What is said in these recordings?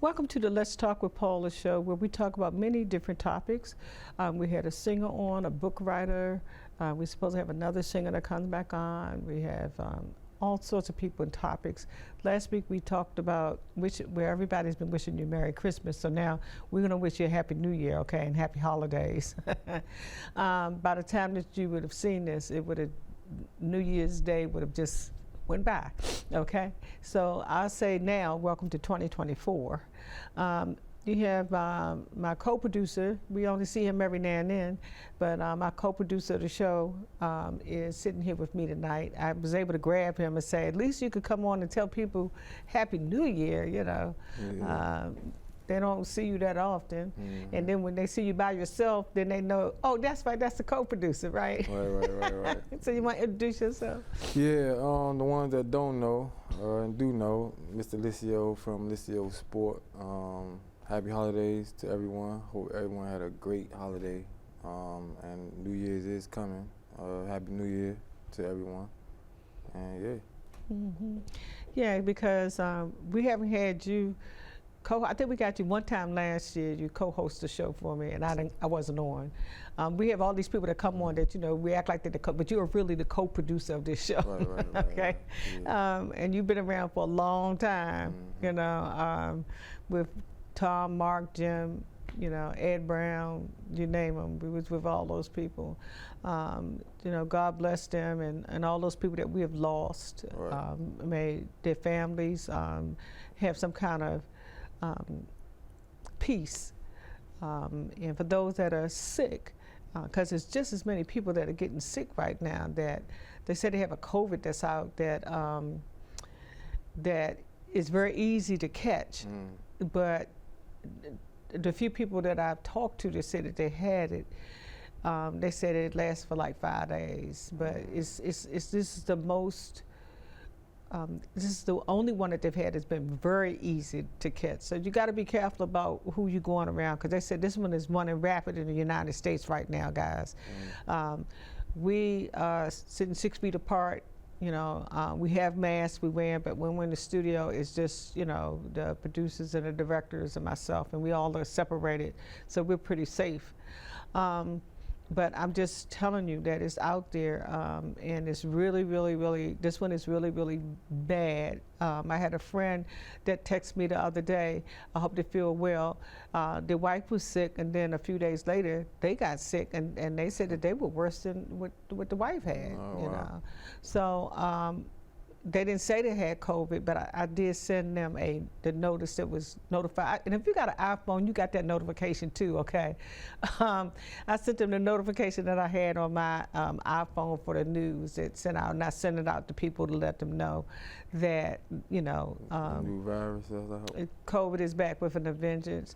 Welcome to the Let's Talk with Paula show, where we talk about many different topics. We had a singer on, a book writer. We're supposed to have another singer that comes back on. We have all sorts of people and topics. Last week we talked about where everybody's been wishing you Merry Christmas. So now we're going to wish you a Happy New Year, okay, and Happy Holidays. By the time that you would have seen this, New Year's Day would have just went by, okay? So I'll say now, welcome to 2024. You have my co-producer. We only see him every now and then, but my co-producer of the show is sitting here with me tonight. I was able to grab him and say, at least you could come on and tell people Happy New Year, you know. Yeah. They don't see you that often. Mm-hmm. And then when they see you by yourself, then they know, oh, that's right, that's the co-producer, right? Right. So you want to introduce yourself? Yeah, the ones that don't know and do know, Mr. Liscio from Liscio Sport. Happy holidays to everyone. Hope everyone had a great holiday. And New Year's is coming. Happy New Year to everyone. And yeah. Mm-hmm. Yeah, because we haven't had you. I think we got you one time last year. You co-hosted the show for me, and I wasn't on. We have all these people that come on that, you know, we act like they're but you are really the co-producer of this show. Right, okay. Right. Yeah. And you've been around for a long time, mm-hmm. you know, with Tom, Mark, Jim, you know, Ed Brown, you name them. We was with all those people. You know, God bless them and all those people that we have lost. Right. May their families have some kind of peace, and for those that are sick, because there's just as many people that are getting sick right now that they say they have a COVID that's out that is very easy to catch, but the few people that I've talked to that said that they had it, they said it lasts for like 5 days, but this is the most. This is the only one that they've had that's been very easy to catch. So you got to be careful about who you're going around, because they said this one is running rapid in the United States right now, guys. We are sitting 6 feet apart. You know, we have masks, we wear them, but when we're in the studio, it's just, you know, the producers and the directors and myself, and we all are separated, so we're pretty safe. But I'm just telling you that it's out there, and it's really, this one is really bad. I had a friend that texted me the other day, I hope they feel well. Their wife was sick, and then a few days later, they got sick, and they said that they were worse than what the wife had, you know. So, they didn't say they had COVID, but I did send them the notice that was notified. And if you got an iPhone, you got that notification too, okay? I sent them the notification that I had on my iPhone for the news that sent out, and I sent it out to people to let them know that, you know, new virus, COVID is back with a vengeance.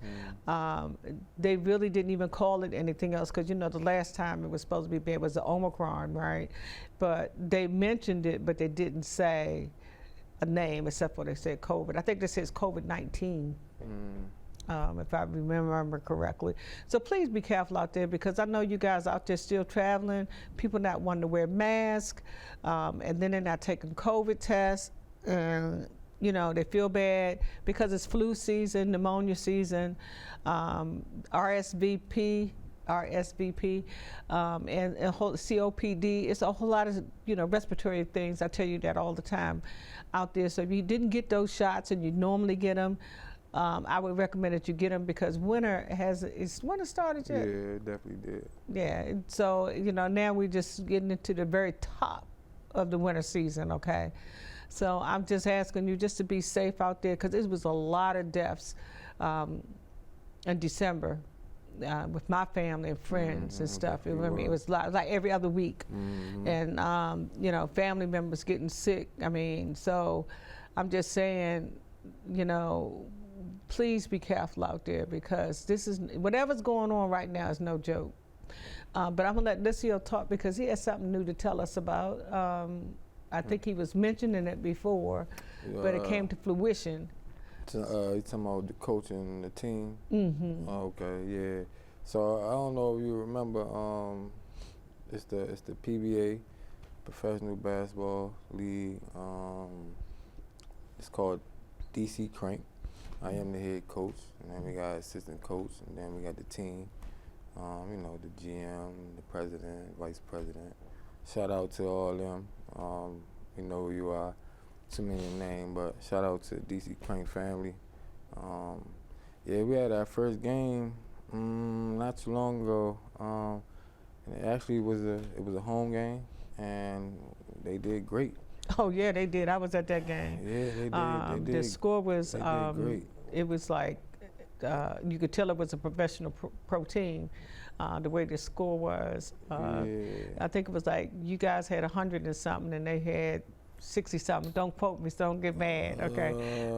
They really didn't even call it anything else, because, you know, the last time it was supposed to be bad was the Omicron, right? But they mentioned it, but they didn't say a name, except for they said COVID. I think this says COVID-19, if I remember correctly. So please be careful out there, because I know you guys out there still traveling, people not wanting to wear masks, and then they're not taking COVID tests, and you know, they feel bad because it's flu season, pneumonia season, RSVP, and a whole COPD. It's a whole lot of, you know, respiratory things. I tell you that all the time out there. So if you didn't get those shots and you normally get them, I would recommend that you get them, because winter started yet? Yeah, it definitely did. Yeah, and so, you know, now we're just getting into the very top of the winter season, okay? So I'm just asking you just to be safe out there, because it was a lot of deaths in December. With my family and friends and stuff. I mean, it was like every other week. And, you know, family members getting sick. I mean, so I'm just saying, you know, please be careful out there, because whatever's going on right now is no joke. But I'm gonna let Liscio talk, because he has something new to tell us about. I think he was mentioning it before, but it came to fruition. You talking about the coach and the team? Okay, yeah. So I don't know if you remember, it's the PBA, Professional Basketball League. It's called DC Crank. I am the head coach, and then we got assistant coach, and then we got the team. You know, the GM, the president, vice president. Shout out to all them. You know who you are. Too many names, but shout out to DC Crank family. Yeah, we had our first game not too long ago. And it actually was a home game, and they did great. Oh yeah, they did. I was at that game. Yeah, they did. The score was They did great. it was like you could tell it was a professional pro team. The way the score was, Yeah. I think it was like you guys had 100 and something, and they had 60 something. Don't quote me, so don't get mad, okay?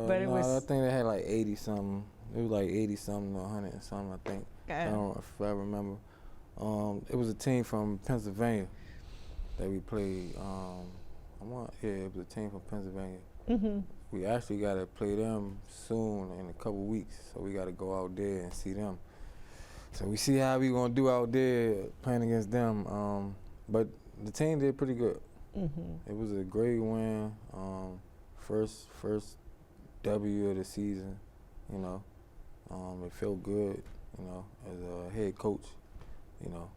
But it no, was. I think they had like 80 something. It was like 80 something or 100 and something. I think. If I remember. It was a team from Pennsylvania that we played. It was a team from Pennsylvania. Mm-hmm. We actually got to play them soon in a couple weeks, so we got to go out there and see them. So we see how we gonna do out there playing against them. But the team did pretty good. Mm-hmm. It was a great win. First W of the season. You know, it felt good. You know, as a head coach. You know,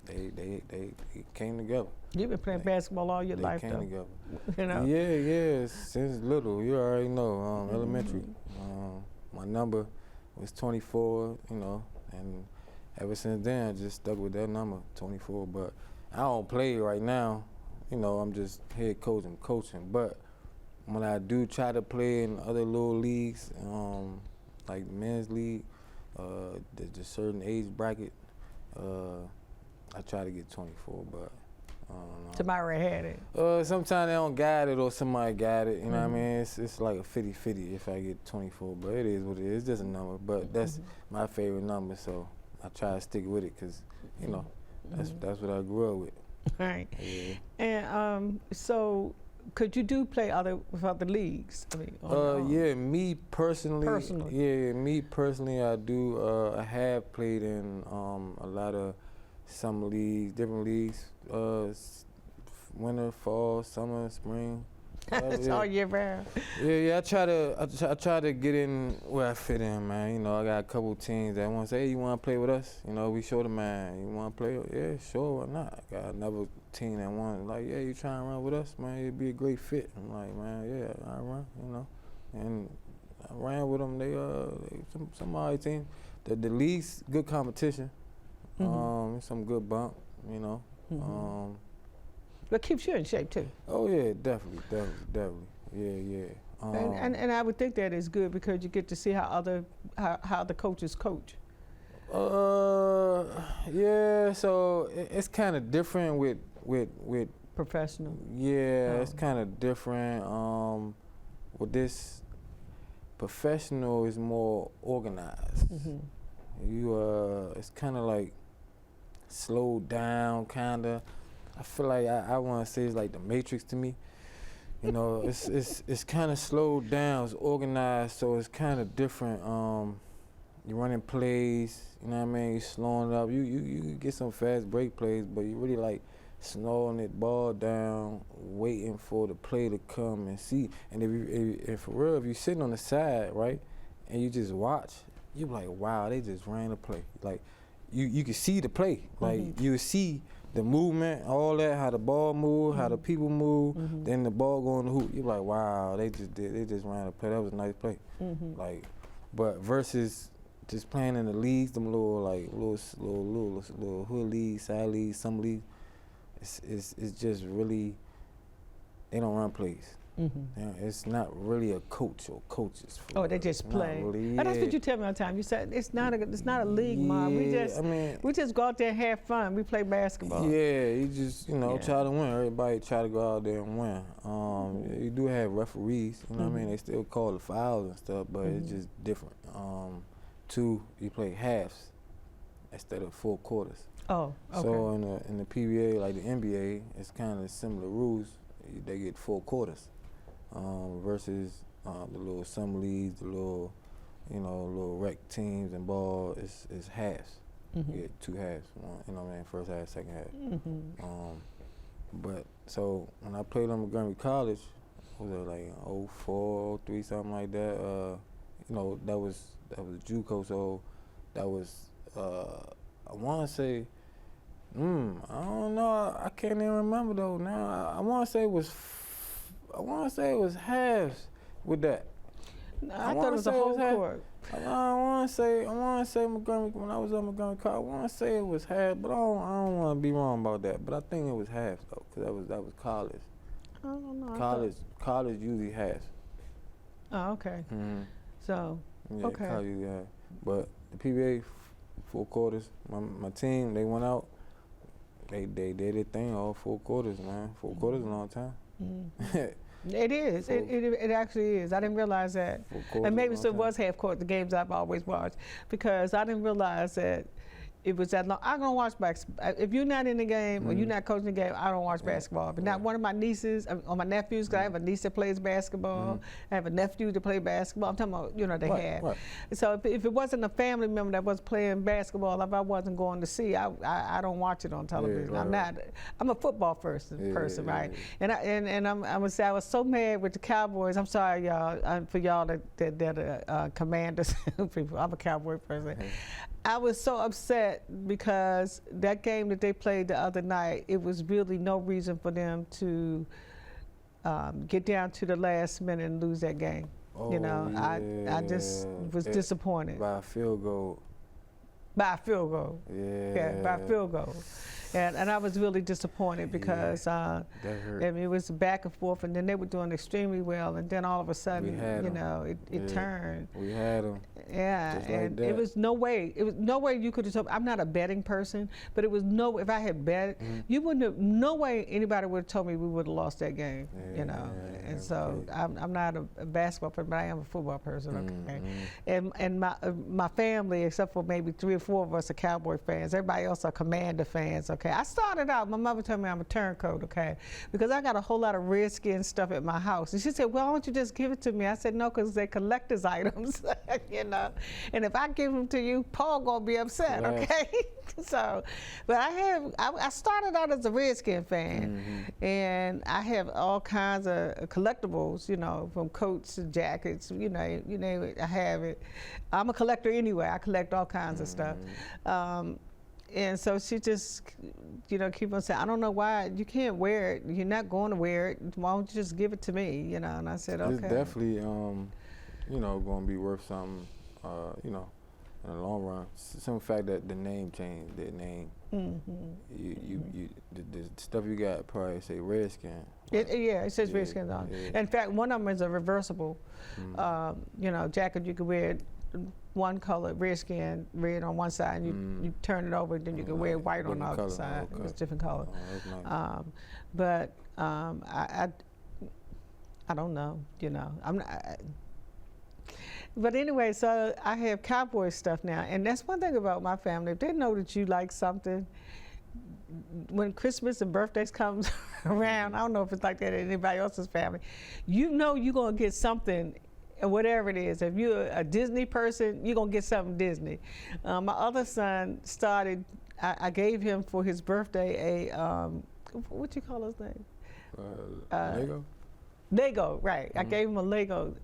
they came together. You've been playing basketball all your life, They though. came together. You know. Yeah, since little. You already know. Elementary. My number was 24. You know, and ever since then, I just stuck with that number, 24. But I don't play right now. You know, I'm just head coach and coaching. But when I do try to play in other little leagues, like the men's league, the certain age bracket, I try to get 24, but Tomorrow had it. sometimes they don't got it or somebody got it, you know what I mean? It's like a 50-50 if I get 24, but it is what it is. It's just a number, but that's my favorite number, so I try to stick with it because, you know, that's what I grew up with. Right. Yeah. And so, could you play with other leagues? I mean, yeah, me personally. Personally. Yeah, me personally, I do. I have played in a lot of summer leagues, different leagues. Winter, fall, summer, spring. It's all year round. Yeah. I try to get in where I fit in, man. You know, I got a couple teams that want to say, hey, you want to play with us? You know, we show the man. You want to play? Yeah, sure, why not? I got another team that wants, like, yeah, you trying to run with us, man? It'd be a great fit. I'm like, man, yeah, I run, you know. And I ran with them. They some of our team. The league's good competition. Some good bump, you know. But keeps you in shape too. Oh yeah, definitely. Yeah. And I would think that is good because you get to see how the coaches coach. Yeah. So it's kind of different with Professional. Yeah, it's kind of different. With this, professional is more organized. It's kind of like slowed down, kinda. I feel like I want to say it's like the Matrix to me. You know, it's kind of slowed down. It's organized, so it's kind of different. You're running plays. You know what I mean? You're slowing up. You get some fast break plays, but you really like slowing it ball down, waiting for the play to come and see. And if for real, if you're sitting on the side, right, and you just watch, you're like, wow, they just ran the play. Like, you can see the play. Like, you see the movement, all that, how the ball move, how the people move, then the ball go in the hoop. You're like, wow, they just ran the play. That was a nice play. Like, but versus just playing in the leagues, them little hood leagues, side leagues, some leagues, it's just really, they don't run plays. It's not really a coach or coaches. They just play. Really, That's what you tell me all the time. You said it's not a league, Mom. We just go out there and have fun. We play basketball. Yeah, you just try to win. Everybody try to go out there and win. You do have referees. You know what I mean? They still call the fouls and stuff, but it's just different. Two, you play halves instead of full quarters. Oh, okay. So in the PBA, like the NBA, it's kind of similar rules. They get 4 quarters. Versus the little summer leagues, the little, little rec teams and ball is halves. You get 2 halves. One, first half, second half. But so when I played on Montgomery College, was it like 04, 03, something like that. You know, that was JUCO, so that was I want to say, I don't know, I can't even remember though. Now I want to say it was halves with that. I thought it was a whole court. I want to say Montgomery, when I was at Montgomery College, I want to say it was half, but I don't want to be wrong about that. But I think it was half though, because that was college. I don't know. College usually half. Oh, okay. Mm-hmm. So, Yeah, okay. college usually half. But the PBA 4 quarters. My team, they went out. They did their thing all 4 quarters, man. 4 quarters is a long time. Mm-hmm. It is. It actually is. I didn't realize that. And maybe it was half court, the games I've always watched, because I didn't realize that it was that long. I don't watch basketball. If you're not in the game or you're not coaching the game, I don't watch basketball. But not one of my nieces or my nephews, because I have a niece that plays basketball. I have a nephew that plays basketball. I'm talking about, they have. Right. So if it wasn't a family member that was playing basketball, if I wasn't going to see, I don't watch it on television. Yeah, right. I'm a football person, right? And I would say I was so mad with the Cowboys. I'm sorry, y'all, for y'all that are commanders people. I'm a Cowboy person. I was so upset because that game that they played the other night, it was really no reason for them to get down to the last minute and lose that game. Oh, I just was disappointed. By a field goal. By a field goal. Yeah, by a field goal. And I was really disappointed because that hurt. I mean, it was back and forth, and then they were doing extremely well, and then all of a sudden, it turned. We had them. Yeah, and it was no way. It was no way you could have told. I'm not a betting person, but it was no. If I had bet, you wouldn't have. No way anybody would have told me we would have lost that game. And so I'm not a basketball person, but I am a football person. Okay, and my family, except for maybe 3 or 4 of us, are Cowboy fans. Everybody else are Commander fans. Okay, I started out. My mother told me I'm a turncoat. Okay, because I got a whole lot of Redskin stuff at my house, and she said, "Well, why don't you just give it to me?" I said, "No, because they're collector's items." And if I give them to you, Paul gonna be upset, okay? So, but I started out as a Redskin fan, and I have all kinds of collectibles, from coats to jackets, you name it, I have it. I'm a collector anyway. I collect all kinds of stuff. And so she just, keep on saying, I don't know why you can't wear it. You're not going to wear it. Why don't you just give it to me, And I said, okay. It's definitely, going to be worth something. In the long run, some fact that the name changed, their name. The stuff you got probably say Redskin. It says Redskins on it. In fact, one of them is a reversible, jacket. You could wear one color, Redskin, red on one side, and you turn it over, then you can wear white on the other side. Okay. It's different color. Oh, that's nice. But I don't know, I'm not. But anyway, so I have Cowboy stuff now, and that's one thing about my family. If they know that you like something, when Christmas and birthdays comes around, I don't know if it's like that in anybody else's family, you're gonna get something, whatever it is. If you're a Disney person, you're gonna get something Disney. My other son started, I gave him for his birthday a, what you call his name? Lego? Lego, right. I gave him a Lego.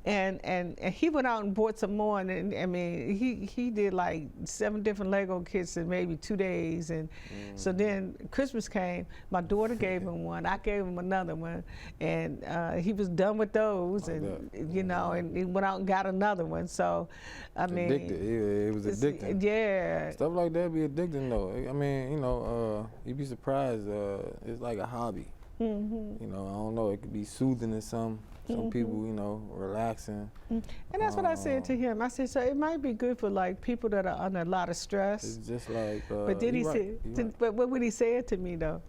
And he went out and bought some more, and I mean, he did like 7 different Lego kits in maybe 2 days, and so then Christmas came. My daughter gave him one. I gave him another one, and he was done with those, and and he went out and got another one. So, I mean, addicted. It was addicting. Yeah. Stuff like that be addicting though. I mean, you'd be surprised. It's like a hobby. I don't know. It could be soothing to some people, relaxing. And that's what I said to him. I said, so it might be good for like people that are under a lot of stress. It's just like. But then but what he said to me though,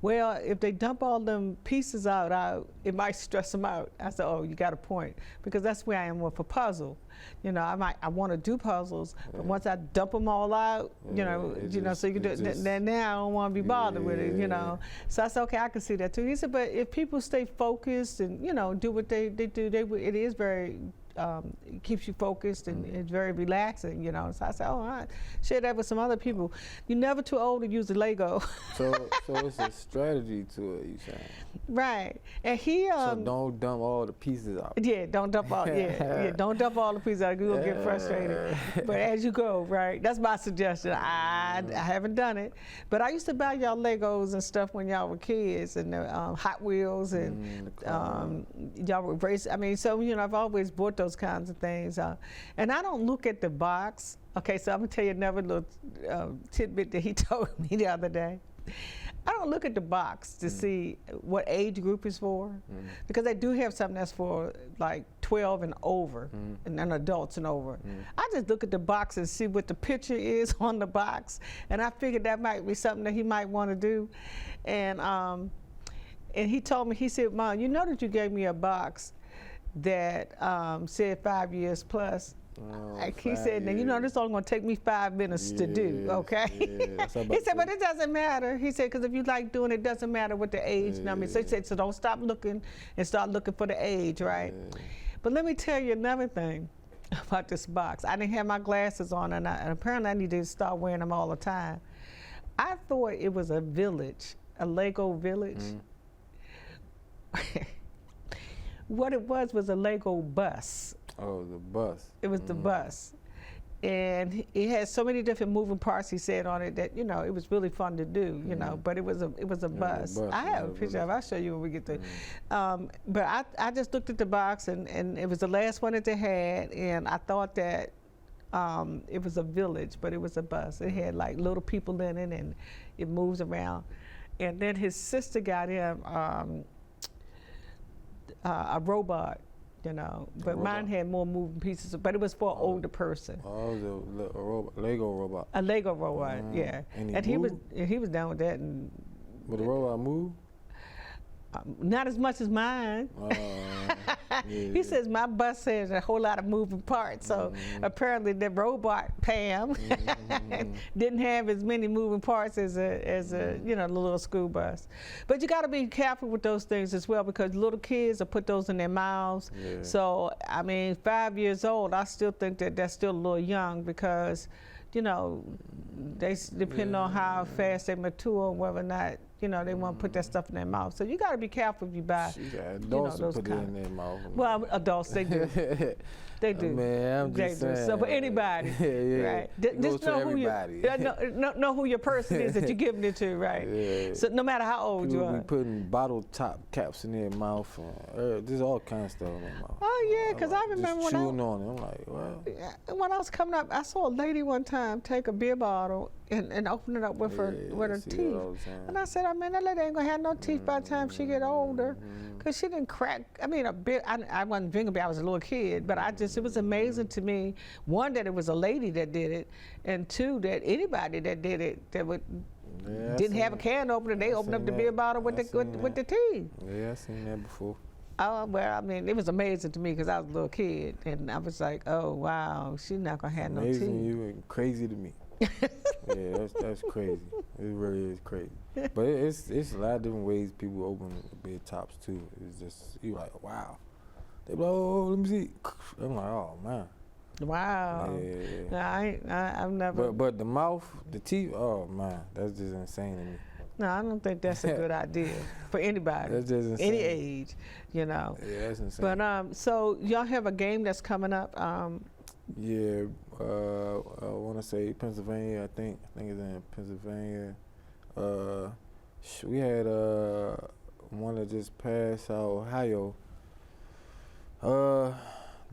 well, if they dump all them pieces out, it might stress them out. I said, oh, you got a point, because that's where I am with a puzzle. I want to do puzzles, but once I dump them all out, so you can do it. Then now I don't want to be bothered with it, So I said, okay, I can see that too. He said, but if people stay focused and do what they do, it is very it keeps you focused and it's very relaxing, you know. So I said, oh, I share that with some other people. You're never too old to use the Lego. So it's a strategy to it, you saying? Right. And he so don't dump all the pieces out. Yeah, don't dump all don't dump all the pieces out. You'll get frustrated. But as you go, right? That's my suggestion. I haven't done it, but I used to buy y'all Legos and stuff when y'all were kids, and Hot Wheels, and y'all were race. I mean, so you know, I've always bought those kinds of things, and I don't look at the box. Okay, so I'm gonna tell you another little tidbit that he told me the other day. I don't look at the box to see what age group is for, because they do have something that's for like 12 and over, and then adults and over. I just look at the box and see what the picture is on the box, and I figured that might be something that he might want to do. And he told me, he said, Mom, you know that you gave me a box that said 5 years plus. Like he said, now you know this is only going to take me 5 minutes to do, okay? He said, but it doesn't matter. He said, because if you like doing it, it doesn't matter what the age number is. So he said, so don't stop looking and start looking for the age, right? But let me tell you another thing about this box. I didn't have my glasses on, and apparently I need to start wearing them all the time. I thought it was a village, a Lego village. What it was a Lego bus. Oh, the bus. It was the bus. And it had so many different moving parts, he said, on it that, you know, it was really fun to do, you know, but it was a bus. I have a picture of it. I'll show you when we get there. But I just looked at the box, and it was the last one that they had, and I thought that it was a village, but it was a bus. It had like little people in it, and it moves around. And then his sister got him a robot. You know, but mine had more moving pieces, but it was for an older person. Oh, it was a robot, Lego robot. A Lego robot, yeah. And he was down with that. And but the robot moved? Not as much as mine. He says my bus has a whole lot of moving parts, so apparently the robot Pam didn't have as many moving parts as a you know, the little school bus. But you got to be careful with those things as well, because little kids will put those in their mouths. So I mean, 5 years old, I still think that that's still a little young, because you know, they depend on how fast they mature, whether or not, you know, they want to put that stuff in their mouth. So you got to be careful if you buy. Adults those put it in their mouth. Well, adults, they do. They do. Man, I'm just saying. So for anybody, right? Just know who know who your person is that you're giving it to, right? So no matter how old you are. People be putting bottle top caps in their mouth. There's all kinds of stuff in their mouth. Oh yeah, because I remember just chewing on it. I'm like, well. When I was coming up, I saw a lady one time take a beer bottle and open it up with her teeth. And I said, I mean, that lady ain't gonna have no teeth by the time she get older, because she didn't crack. I mean, a bit. I wasn't drinking beer. I was a little kid, but it was amazing to me. One, that it was a lady that did it, and two, that anybody that did it that didn't have a can opener, they opened up the beer bottle with the teeth. Yeah, I seen that before. Oh, well, I mean, it was amazing to me, because I was a little kid, and I was like, oh wow, she's not gonna have no teeth. Amazing you and crazy to me. Yeah, that's crazy. It really is crazy. But it's a lot of different ways people open beer tops too. It's just, you like, wow. They be like, oh, let me see. I'm like, oh man. Wow. Yeah. No, I've never. But the mouth, the teeth, oh man, that's just insane to me. No, I don't think that's a good idea for anybody. That's just insane. Any age, you know. Yeah, that's insane. But so y'all have a game that's coming up. Yeah, I want to say Pennsylvania. I think it's in Pennsylvania. We had one that just passed out Ohio.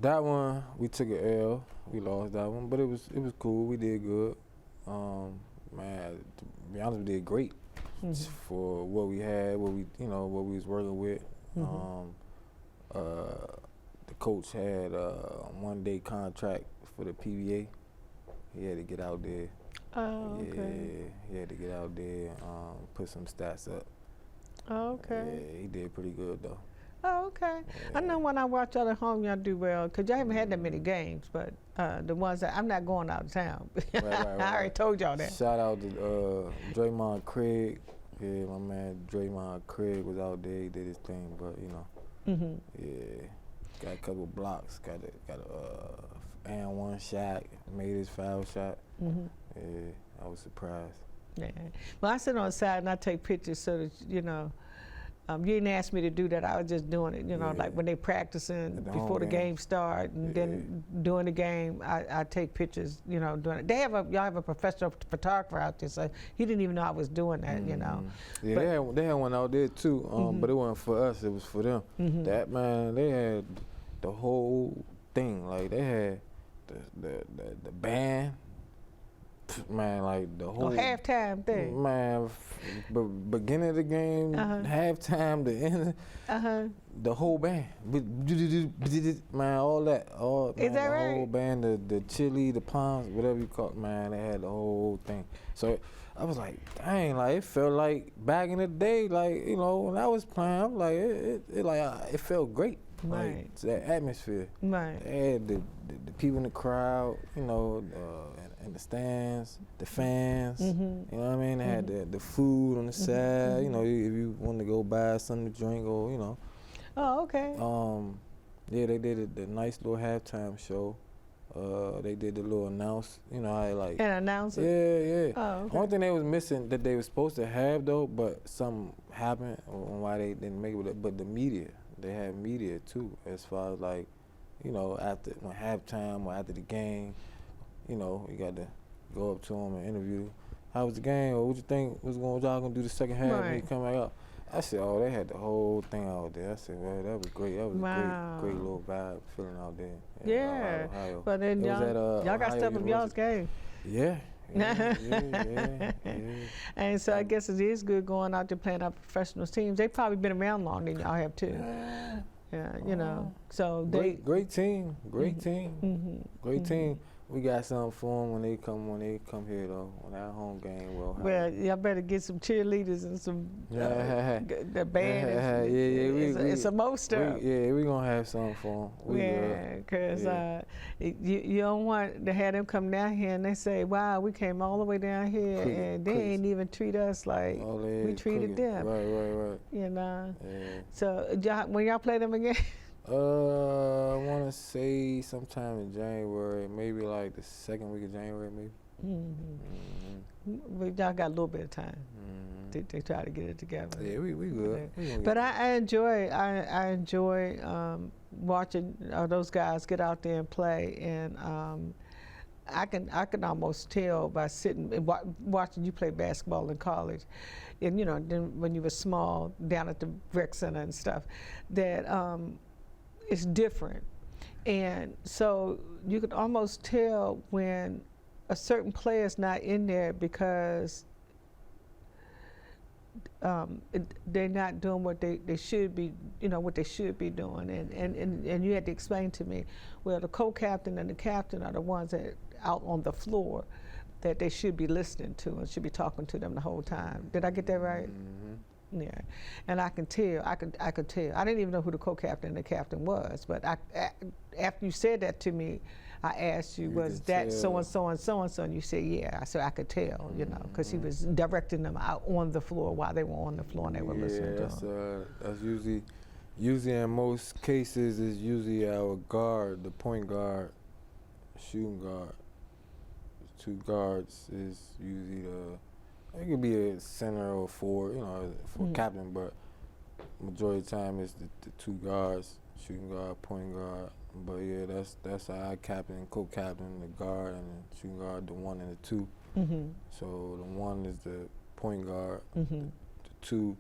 That one we took an L. We lost that one, but it was cool. We did good. Man, to be honest, we did great for what we had, what we was working with. The coach had a 1-day contract for the PBA. He had to get out there. Oh, okay. Yeah, he had to get out there, put some stats up. Oh, okay. Yeah, he did pretty good though. Oh, okay. Yeah. I know when I watch y'all at home, y'all do well, because y'all haven't had that many games, but the ones that, I'm not going out of town. Right. I already told y'all that. Shout out to Draymond Craig. Yeah, my man Draymond Craig was out there. He did his thing, but you know, yeah, got a couple blocks. Got a and one shot, made his foul shot. Yeah, I was surprised. Yeah. Well, I sit on the side and I take pictures so that, you didn't ask me to do that. I was just doing it, like when they practicing before the game start, and then during the game, I take pictures, doing it. Y'all have a professional photographer out there, so he didn't even know I was doing that, Yeah, they had one out there too, but it wasn't for us, it was for them. That, man, they had the whole thing. Like, they had the band, man, like the whole halftime thing. Man, beginning of the game, halftime, the end, the whole band, man, all that, Is that the right? whole band, the chili, the palms, whatever you call it, man, they had the whole thing. So I was like, dang, like it felt like back in the day, like when I was playing, I'm like, it felt great. Right. Like, that atmosphere. Right. They had the people in the crowd, in the stands, the fans. You know what I mean? They had the food on the side. If you want to go buy something to drink, or Oh, okay. Yeah, they did the nice little halftime show. They did the little announce. How they like. And announce it. Yeah. Oh, okay. One thing they was missing that they were supposed to have though, but something happened on why they didn't make it. But the media. They had media too, as far as like, after halftime or after the game, you got to go up to them and interview. How was the game? Or what you think y'all gonna do the second half when you come back up? I said, oh, they had the whole thing out there. I said, well, that was great. That was a great little vibe feeling out there. Yeah. Ohio. But then y'all got stuff of y'all's game. Yeah. Yeah. And so I guess it is good going out there playing out professional teams. They've probably been around longer than y'all have too. Yeah, so great team, great team. We got something for them when they come here though. On our home game, well, y'all better get some cheerleaders and some the band and some more stuff. We gonna have something for them. Because you don't want to have them come down here and they say, "Wow, we came all the way down here and they ain't even treat us like we treated them." Right. Yeah. So when y'all play them again? I want to say sometime in January, maybe like the second week of January, maybe. But y'all got a little bit of time to try to get it together. Yeah, we good. But I enjoy watching those guys get out there and play, and I can almost tell by sitting and watching you play basketball in college, and then when you were small down at the rec center and stuff, that it's different. And so you could almost tell when a certain player is not in there because they're not doing what they should be, what they should be doing. And you had to explain to me, well, the co-captain and the captain are the ones that out on the floor that they should be listening to and should be talking to them the whole time. Did I get that right? Yeah, and I can tell. I could tell. I didn't even know who the co-captain and the captain was, but after you said that to me, I asked you, was that so and so and so and so, and you said, yeah. So I could tell, because he was directing them out on the floor while they were on the floor and they were listening to him. That's usually in most cases is usually our guard, the point guard, shooting guard. 2 guards is usually it could be a center or forward, for captain, but majority of the time it's the 2 guards, shooting guard, point guard. But yeah, that's our captain, co-captain, the guard, and the shooting guard, the 1 and the 2. So the 1 is the point guard, the 2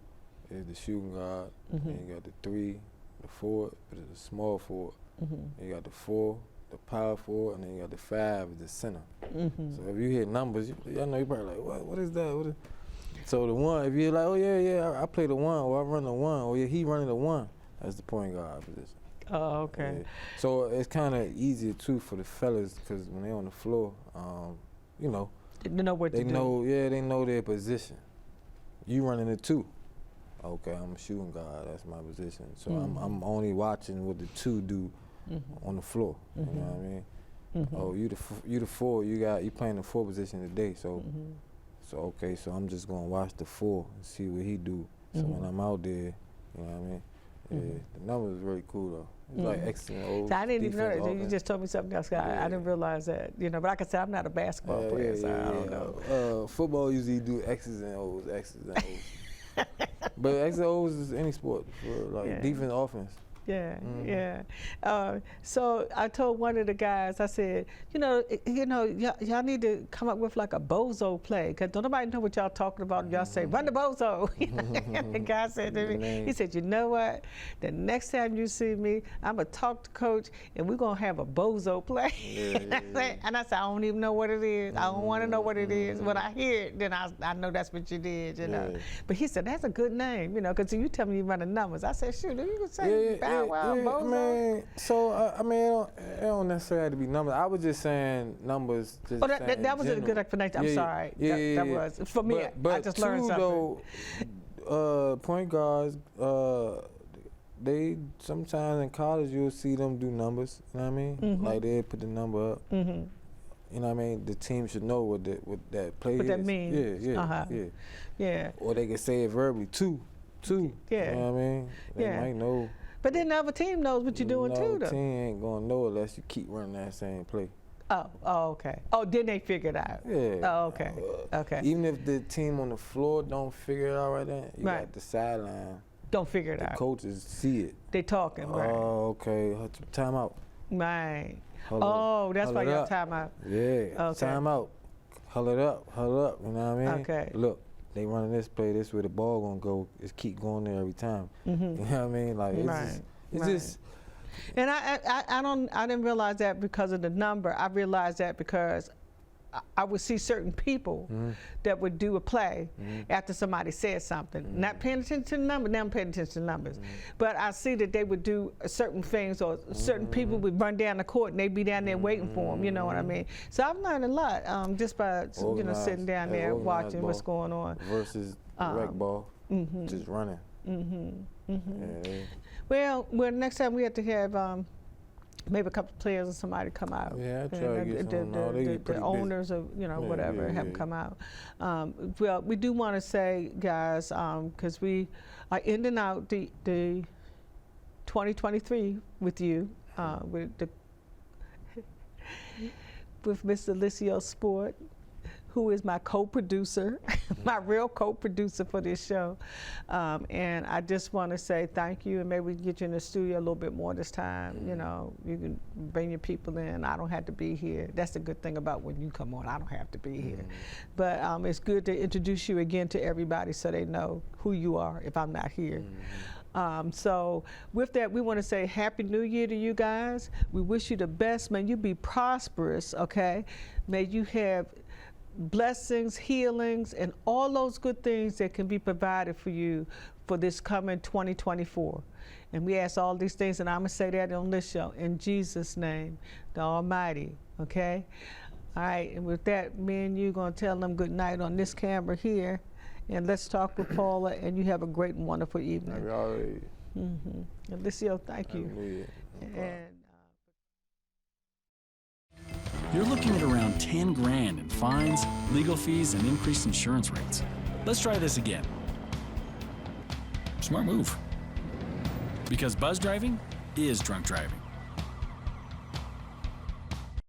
is the shooting guard, and you got the 3, the 4, but it's a small forward. You got the 4, the power forward, and then you got the 5 is the center. So if you hear numbers, y'all know you're probably like, what is that? So the 1, if you're like, oh yeah, I play the 1, or I run the 1, or yeah, he running the 1, that's the point guard position. Oh, okay. Yeah. So it's kind of easier too for the fellas, because when they're on the floor, they know what to do. Yeah, they know their position. You running the 2. Okay, I'm a shooting guard. That's my position. So I'm only watching what the 2 do on the floor. You know what I mean? Oh, you the 4. You playing the 4 position today. So okay. So I'm just gonna watch the 4 and see what he do. So when I'm out there, you know what I mean? Yeah, the numbers is very cool though. like X's and O's. So I didn't even know defense, that. You offense. just told me something else. I didn't realize that. You know, but like I said, I'm not a basketball player, so I don't know. Football usually do X's and O's, X's and O's. But X's and O's is any sport for like defense, offense. Yeah, so I told one of the guys, I said, y'all need to come up with like a bozo play, because don't nobody know what y'all talking about. Y'all say, run the bozo. And the guy said to me, he said, you know what? The next time you see me, I'm going to talk to Coach, and we're going to have a bozo play. And I said, I don't even know what it is. I don't want to know what it is. When I hear it, then I know that's what you did, you know. But he said, that's a good name, because you tell me you run the numbers. I said, shoot, you can say bozo. I mean, it don't necessarily have to be numbers. I was just saying numbers. Just that was a good explanation. I'm sorry. That was for me. But I just learned something. Though, point guards, they sometimes in college you'll see them do numbers. You know what I mean? Like they put the number up. You know what I mean? The team should know what that play is. What that means. Yeah. Or they can say it verbally. Two. Yeah. You know what I mean? They might know. But then the other team knows what you're doing too, though. The team ain't gonna know unless you keep running that same play. Oh, okay. Oh, then they figure it out. Yeah. Oh, okay. Okay. Even if the team on the floor don't figure it out right then, you got the sideline. Don't figure it out. The coaches see it. They talking, right? Oh, okay. Time out. Right. That's why y'all time out. Yeah. Okay. Time out. Huddle it up. You know what I mean? Okay. Look. They running this play, this where the ball gonna go. It's keep going there every time. You know what I mean? Like it's just. And I didn't realize that because of the number. I realized that because I would see certain people that would do a play after somebody said something. Not paying attention to the numbers. Now I'm paying attention to the numbers. But I see that they would do certain things, or certain people would run down the court and they'd be down there waiting for them. You know what I mean? So I've learned a lot just by sitting down there watching what's going on. Versus rec ball, just running. Well, next time we have to have maybe a couple of players or somebody come out. Yeah, I try to get the owners of whatever have them come out. Well, we do want to say, guys, because we are ending out the 2023 with you, with Mr. Liscio Sport, who is my co-producer, my real co-producer for this show. And I just want to say thank you, and maybe we can get you in the studio a little bit more this time. You know, you can bring your people in. I don't have to be here. That's the good thing about when you come on. I don't have to be here. But it's good to introduce you again to everybody so they know who you are if I'm not here. So with that, we want to say Happy New Year to you guys. We wish you the best. May you be prosperous, okay? May you have blessings, healings, and all those good things that can be provided for you for this coming 2024. And we ask all these things, and I'm going to say that on this show, in Jesus' name, the Almighty, okay? All right, and with that, me and you going to tell them good night on this camera here, and let's talk with Paula, and you have a great and wonderful evening. And Liscio, thank you. And you're looking at around 10 grand in fines, legal fees, and increased insurance rates. Let's try this again. Smart move. Because buzz driving is drunk driving.